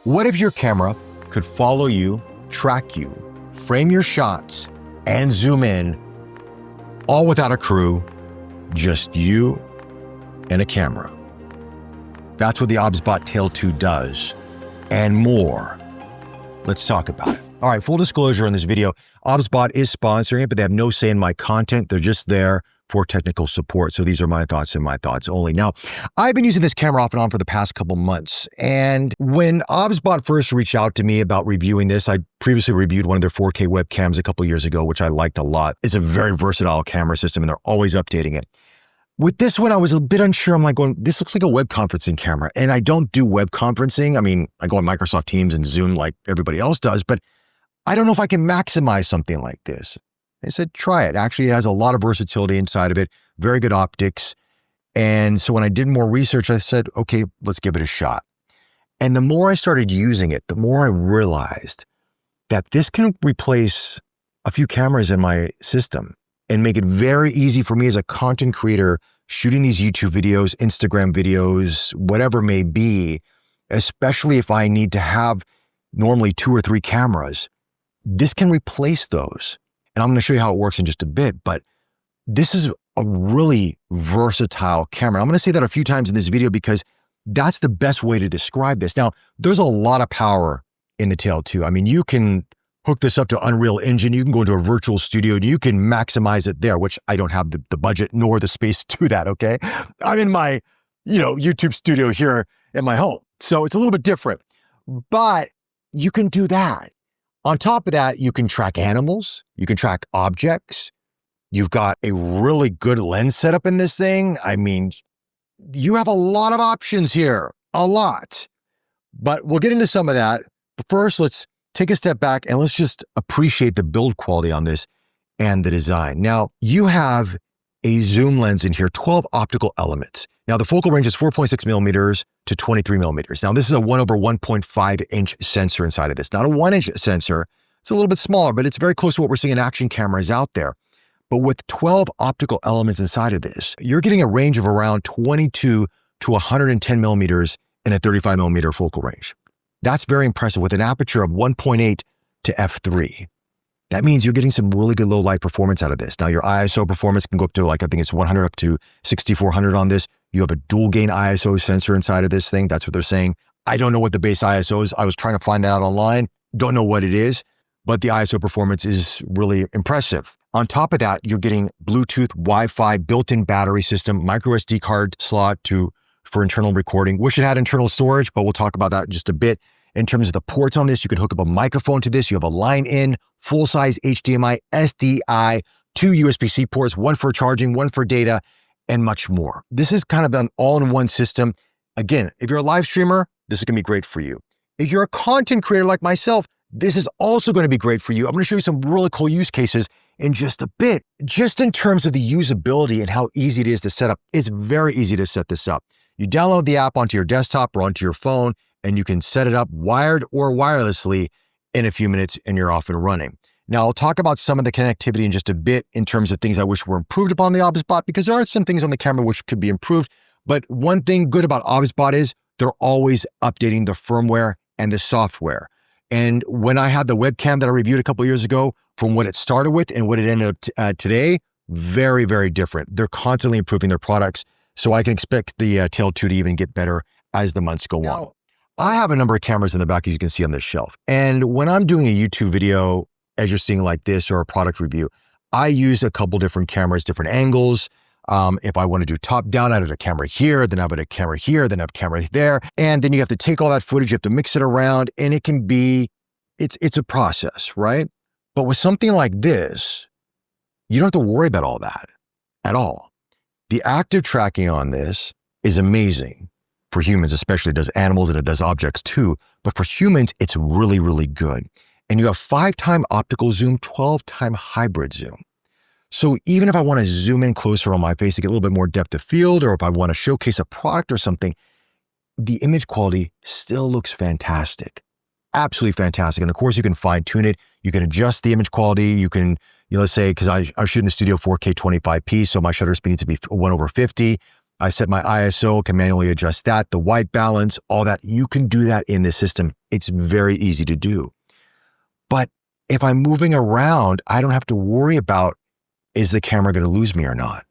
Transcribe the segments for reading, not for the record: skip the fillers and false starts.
What if your camera could follow you, track you, frame your shots, and zoom in, all without a crew, just you and a camera? That's what the OBSBOT Tail 2 does, and more. Let's talk about it. All right, full disclosure in this video, OBSBOT is sponsoring it, but they have no say in my content. They're just there for technical support. So these are my thoughts and my thoughts only. Now, I've been using this camera off and on for the past couple months. And when OBSBOT first reached out to me about reviewing this, I previously reviewed one of their 4K webcams a couple years ago, which I liked a lot. It's a very versatile camera system and they're always updating it. With this one, I was a bit unsure. I'm like going, this looks like a web conferencing camera. And I don't do web conferencing. I mean, I go on Microsoft Teams and Zoom like everybody else does, but I don't know if I can maximize something like this. They said, try it. Actually, it has a lot of versatility inside of it, very good optics. And so when I did more research, I said, okay, let's give it a shot. And the more I started using it, the more I realized that this can replace a few cameras in my system and make it very easy for me as a content creator shooting these YouTube videos, Instagram videos, whatever it may be, especially if I need to have normally 2 or 3 cameras. This can replace those. And I'm going to show you how it works in just a bit, but this is a really versatile camera. I'm going to say that a few times in this video because that's the best way to describe this. Now, there's a lot of power in the Tail 2. I mean, you can hook this up to Unreal Engine. You can go into a virtual studio and you can maximize it there, which I don't have the budget nor the space to do that, okay? I'm in my, YouTube studio here at my home. So it's a little bit different, but you can do that. On top of that, you can track animals, you can track objects. You've got a really good lens setup in this thing. I mean, you have a lot of options here, a lot. But we'll get into some of that. But first, let's take a step back and let's just appreciate the build quality on this and the design. Now, you have a zoom lens in here, 12 optical elements. Now, the focal range is 4.6 millimeters to 23 millimeters. Now, this is a 1/1.5 inch sensor inside of this. Not a 1 inch sensor. It's a little bit smaller, but it's very close to what we're seeing in action cameras out there. But with 12 optical elements inside of this, you're getting a range of around 22 to 110 millimeters in a 35 millimeter focal range. That's very impressive with an aperture of 1.8 to f3. That means you're getting some really good low light performance out of this. Now, your ISO performance can go up to I think it's 100 up to 6400 on this. You have a dual gain ISO sensor inside of this thing. That's what they're saying. I don't know what the base ISO is. I was trying to find that out online. Don't know what it is, but the ISO performance is really impressive. On top of that, you're getting Bluetooth, Wi-Fi, built-in battery system, micro SD card slot for internal recording. Wish it had internal storage, but we'll talk about that in just a bit. In terms of the ports on this, you could hook up a microphone to this. You have a line in, full-size HDMI, SDI, 2 USB-C ports, one for charging, one for data, and much more. This is kind of an all-in-one system. Again, if you're a live streamer, this is going to be great for you. If you're a content creator like myself, this is also going to be great for you. I'm going to show you some really cool use cases in just a bit. Just in terms of the usability and how easy it is to set up, it's very easy to set this up. You download the app onto your desktop or onto your phone, and you can set it up wired or wirelessly in a few minutes and you're off and running. Now, I'll talk about some of the connectivity in just a bit in terms of things I wish were improved upon the OBSBOT because there are some things on the camera which could be improved. But one thing good about OBSBOT is they're always updating the firmware and the software. And when I had the webcam that I reviewed a couple of years ago, from what it started with and what it ended up today, very, very different. They're constantly improving their products. So I can expect the Tail 2 to even get better as the months go on. I have a number of cameras in the back, as you can see on this shelf. And when I'm doing a YouTube video, as you're seeing like this, or a product review, I use a couple different cameras, different angles. If I want to do top down, I have a camera here, then I have a camera here, then I have a camera there. And then you have to take all that footage, you have to mix it around, and it can be, it's a process, right? But with something like this, you don't have to worry about all that at all. The active tracking on this is amazing. For humans, especially, it does animals and it does objects too. But for humans, it's really, really good. And you have 5-time optical zoom, 12-time hybrid zoom. So even if I want to zoom in closer on my face to get a little bit more depth of field, or if I want to showcase a product or something, the image quality still looks fantastic. Absolutely fantastic. And of course, you can fine tune it. You can adjust the image quality. You can, let's say, because I shoot in the studio 4K 25p, so my shutter speed needs to be 1/50. I set my ISO, can manually adjust that, the white balance, all that. You can do that in this system. It's very easy to do. But if I'm moving around, I don't have to worry about, is the camera going to lose me or not?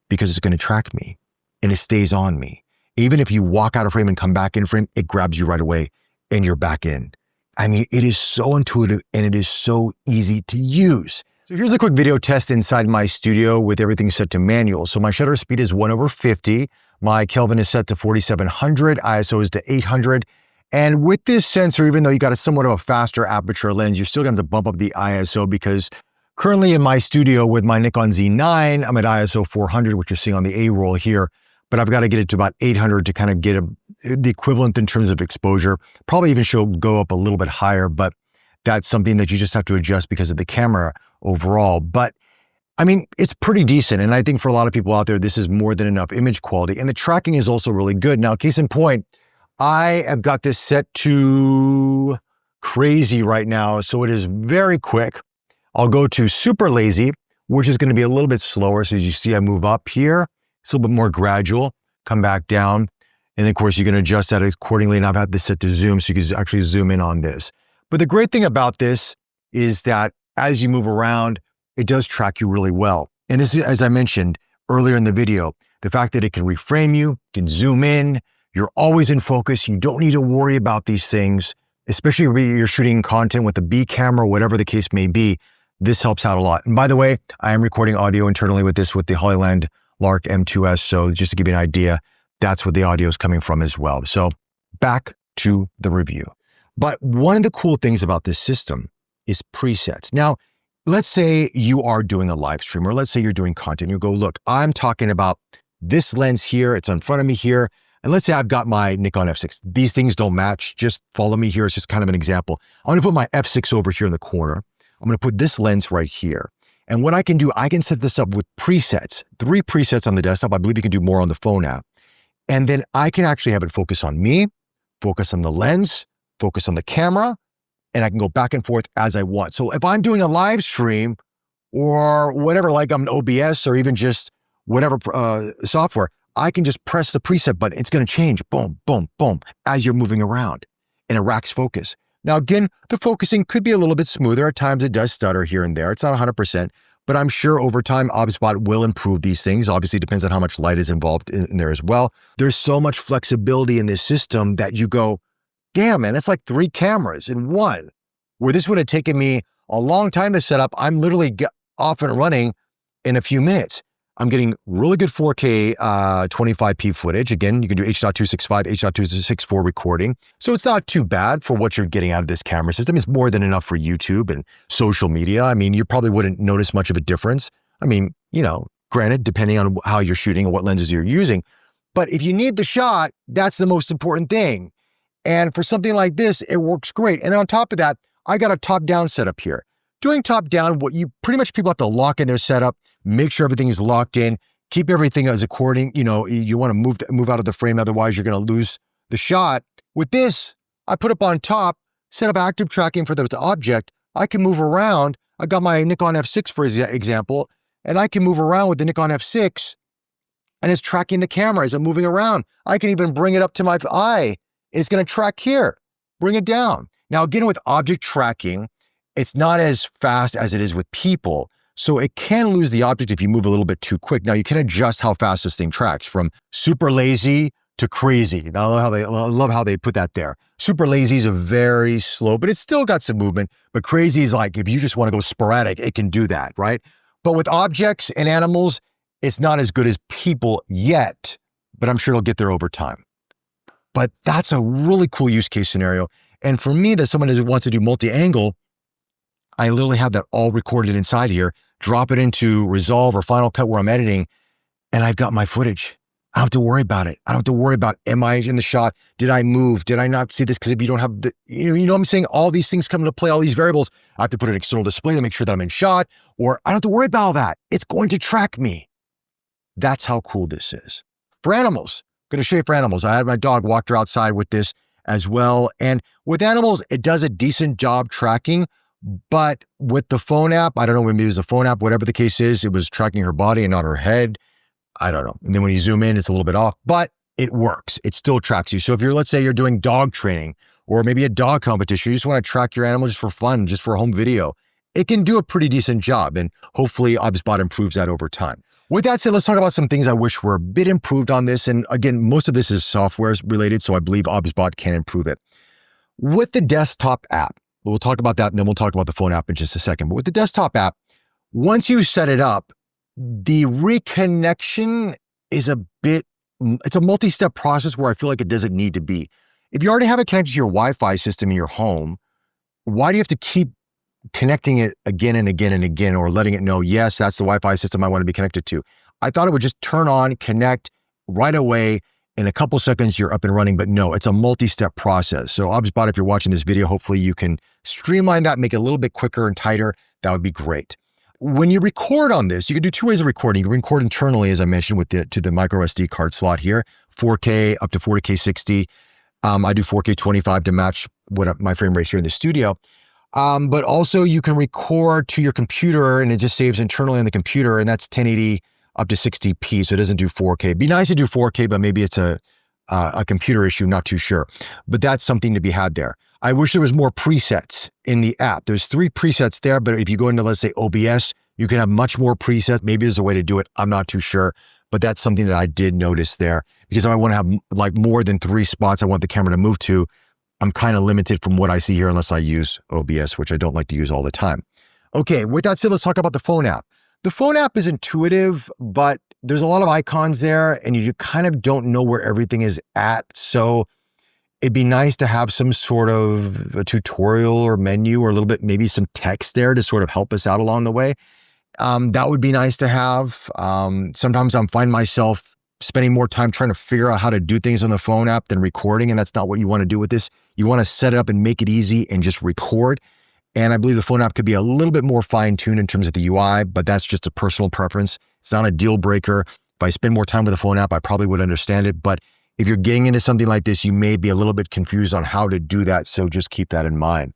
Because it's going to track me and it stays on me. Even if you walk out of frame and come back in frame, it grabs you right away and you're back in. I mean, it is so intuitive and it is so easy to use. So here's a quick video test inside my studio with everything set to manual. So my shutter speed is 1/50. My Kelvin is set to 4700. ISO is to 800. And with this sensor, even though you got a somewhat of a faster aperture lens, you're still going to have to bump up the ISO because currently in my studio with my Nikon Z9, I'm at ISO 400, which you're seeing on the A roll here, but I've got to get it to about 800 to kind of get the equivalent in terms of exposure. Probably even go up a little bit higher, but that's something that you just have to adjust because of the camera overall. But I mean, it's pretty decent. And I think for a lot of people out there, this is more than enough image quality. And the tracking is also really good. Now, case in point, I have got this set to crazy right now. So it is very quick. I'll go to super lazy, which is going to be a little bit slower. So as you see, I move up here. It's a little bit more gradual, come back down. And of course, you can adjust that accordingly. And I've had this set to zoom, so you can actually zoom in on this. But the great thing about this is that as you move around, it does track you really well. And this is, as I mentioned earlier in the video, the fact that it can reframe you, can zoom in, you're always in focus. You don't need to worry about these things, especially if you're shooting content with a B camera, whatever the case may be. This helps out a lot. And by the way, I am recording audio internally with this with the Hollyland Lark M2S. So just to give you an idea, that's what the audio is coming from as well. So back to the review. But one of the cool things about this system is presets. Now, let's say you are doing a live stream, or let's say you're doing content. You go, look, I'm talking about this lens here. It's in front of me here. And let's say I've got my Nikon F6. These things don't match. Just follow me here. It's just kind of an example. I'm going to put my F6 over here in the corner. I'm going to put this lens right here. And what I can do, I can set this up with presets, 3 presets on the desktop. I believe you can do more on the phone app. And then I can actually have it focus on me, focus on the lens, focus on the camera, and I can go back and forth as I want. So if I'm doing a live stream or whatever, like I'm an OBS or even just whatever software, I can just press the preset button. It's going to change, boom, boom, boom, as you're moving around, and it racks focus. Now, again, the focusing could be a little bit smoother. At times it does stutter here and there. It's not 100%, but I'm sure over time, OBSBOT will improve these things. Obviously, it depends on how much light is involved in there as well. There's so much flexibility in this system that you go, damn, man, it's like 3 cameras in one, where this would have taken me a long time to set up. I'm literally off and running in a few minutes. I'm getting really good 4K 25p footage. Again, you can do H.265, H.264 recording. So it's not too bad for what you're getting out of this camera system. It's more than enough for YouTube and social media. I mean, you probably wouldn't notice much of a difference. I mean, you know, granted, depending on how you're shooting and what lenses you're using. But if you need the shot, that's the most important thing. And for something like this, it works great. And then on top of that, I got a top-down setup here. Doing top-down, what you pretty much people have to lock in their setup, make sure everything is locked in, keep everything as according, you know, you want to move out of the frame, otherwise you're going to lose the shot. With this, I put up on top, set up active tracking for the object. I can move around. I got my Nikon F6 for example, and I can move around with the Nikon F6, and it's tracking the camera as I'm moving around. I can even bring it up to my eye. It's going to track here, bring it down. Now, again, with object tracking, it's not as fast as it is with people. So it can lose the object if you move a little bit too quick. Now, you can adjust how fast this thing tracks from super lazy to crazy. Now, I love how they put that there. Super lazy is a very slow, but it's still got some movement. But crazy is like, if you just want to go sporadic, it can do that, right? But with objects and animals, it's not as good as people yet, but I'm sure it'll get there over time. But that's a really cool use case scenario. And for me, that someone who wants to do multi-angle, I literally have that all recorded inside here, drop it into Resolve or Final Cut where I'm editing, and I've got my footage. I don't have to worry about it. I don't have to worry about, am I in the shot? Did I move? Did I not see this? Because if you don't have the, you know what I'm saying? All these things come into play, all these variables. I have to put an external display to make sure that I'm in shot, or I don't have to worry about all that. It's going to track me. That's how cool this is. For animals, I'm going to show you for animals. I had my dog, walked her outside with this as well. And with animals, it does a decent job tracking. But with the phone app, I don't know, maybe it was a phone app, whatever the case is, it was tracking her body and not her head. I don't know. And then when you zoom in, it's a little bit off, but it works. It still tracks you. So if let's say you're doing dog training or maybe a dog competition, you just want to track your animal just for fun, just for home video, it can do a pretty decent job. And hopefully OBSBOT improves that over time. With that said, let's talk about some things I wish were a bit improved on this. And again, most of this is software related, so I believe OBSBOT can improve it. With the desktop app, we'll talk about that and then we'll talk about the phone app in just a second. But with the desktop app, once you set it up, the reconnection is it's a multi-step process where I feel like it doesn't need to be. If you already have it connected to your Wi-Fi system in your home, why do you have to keep connecting it again and again and again, or letting it know, yes, that's the Wi-Fi system I want to be connected to? I thought it would just turn on, connect right away. In a couple seconds, you're up and running, but no, it's a multi-step process. So OBSBOT, if you're watching this video, hopefully you can streamline that, make it a little bit quicker and tighter. That would be great. When you record on this, you can do two ways of recording. You can record internally, as I mentioned, to the micro SD card slot here, 4K up to 40K 60. I do 4K 25 to match my frame rate here in the studio. But also you can record to your computer and it just saves internally on the computer, and that's 1080 up to 60p, so it doesn't do 4K. It'd be nice to do 4K, but maybe it's a computer issue, not too sure. But that's something to be had there. I wish there was more presets in the app. There's 3 presets there, but if you go into, let's say, OBS, you can have much more presets. Maybe there's a way to do it. I'm not too sure, but that's something that I did notice there, because if I want to have like more than 3 spots I want the camera to move to, I'm kind of limited from what I see here unless I use OBS, which I don't like to use all the time. Okay, with that said, let's talk about the phone app. The phone app is intuitive, but there's a lot of icons there and you kind of don't know where everything is at. So it'd be nice to have some sort of a tutorial or menu or a little bit, maybe some text there to sort of help us out along the way. That would be nice to have. Sometimes I find myself spending more time trying to figure out how to do things on the phone app than recording, and that's not what you want to do with this. You want to set it up and make it easy and just record. And I believe the phone app could be a little bit more fine-tuned in terms of the UI, but that's just a personal preference. It's not a deal breaker. If I spend more time with the phone app, I probably would understand it. But if you're getting into something like this, you may be a little bit confused on how to do that. So just keep that in mind.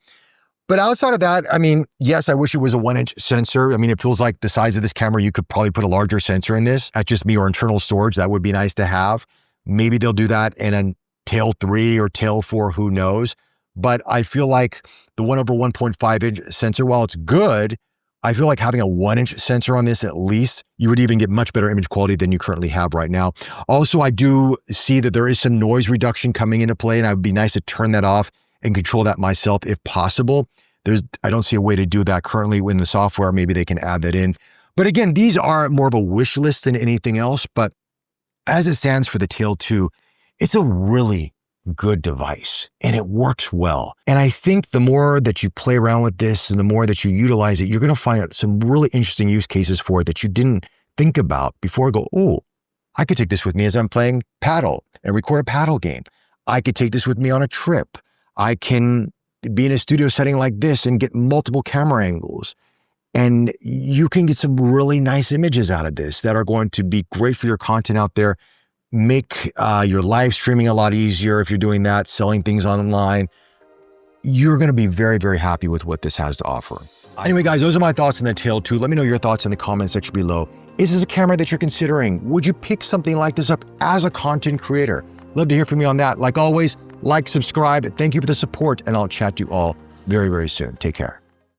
But outside of that, I mean, yes, I wish it was a 1-inch sensor. I mean, it feels like the size of this camera, you could probably put a larger sensor in this. That's just me, or internal storage. That would be nice to have. Maybe they'll do that in a Tail 3 or Tail 4, who knows? But I feel like the 1/1.5-inch sensor, while it's good, I feel like having a 1-inch sensor on this, at least, you would even get much better image quality than you currently have right now. Also, I do see that there is some noise reduction coming into play, and it would be nice to turn that off and control that myself if possible. I don't see a way to do that currently in the software. Maybe they can add that in. But again, these are more of a wish list than anything else. But as it stands for the Tail 2, it's a really good device and it works well. And I think the more that you play around with this and the more that you utilize it, you're going to find some really interesting use cases for it that you didn't think about before. Go, oh, I could take this with me as I'm playing paddle and record a paddle game. I could take this with me on a trip. I can be in a studio setting like this and get multiple camera angles. And you can get some really nice images out of this that are going to be great for your content out there. Make your live streaming a lot easier if you're doing that, selling things online. You're going to be very, very happy with what this has to offer. Anyway, guys, those are my thoughts on the Tail 2. Let me know your thoughts in the comment section below. Is this a camera that you're considering? Would you pick something like this up as a content creator? Love to hear from you on that. Like always, like, subscribe. Thank you for the support, and I'll chat to you all very, very soon. Take care.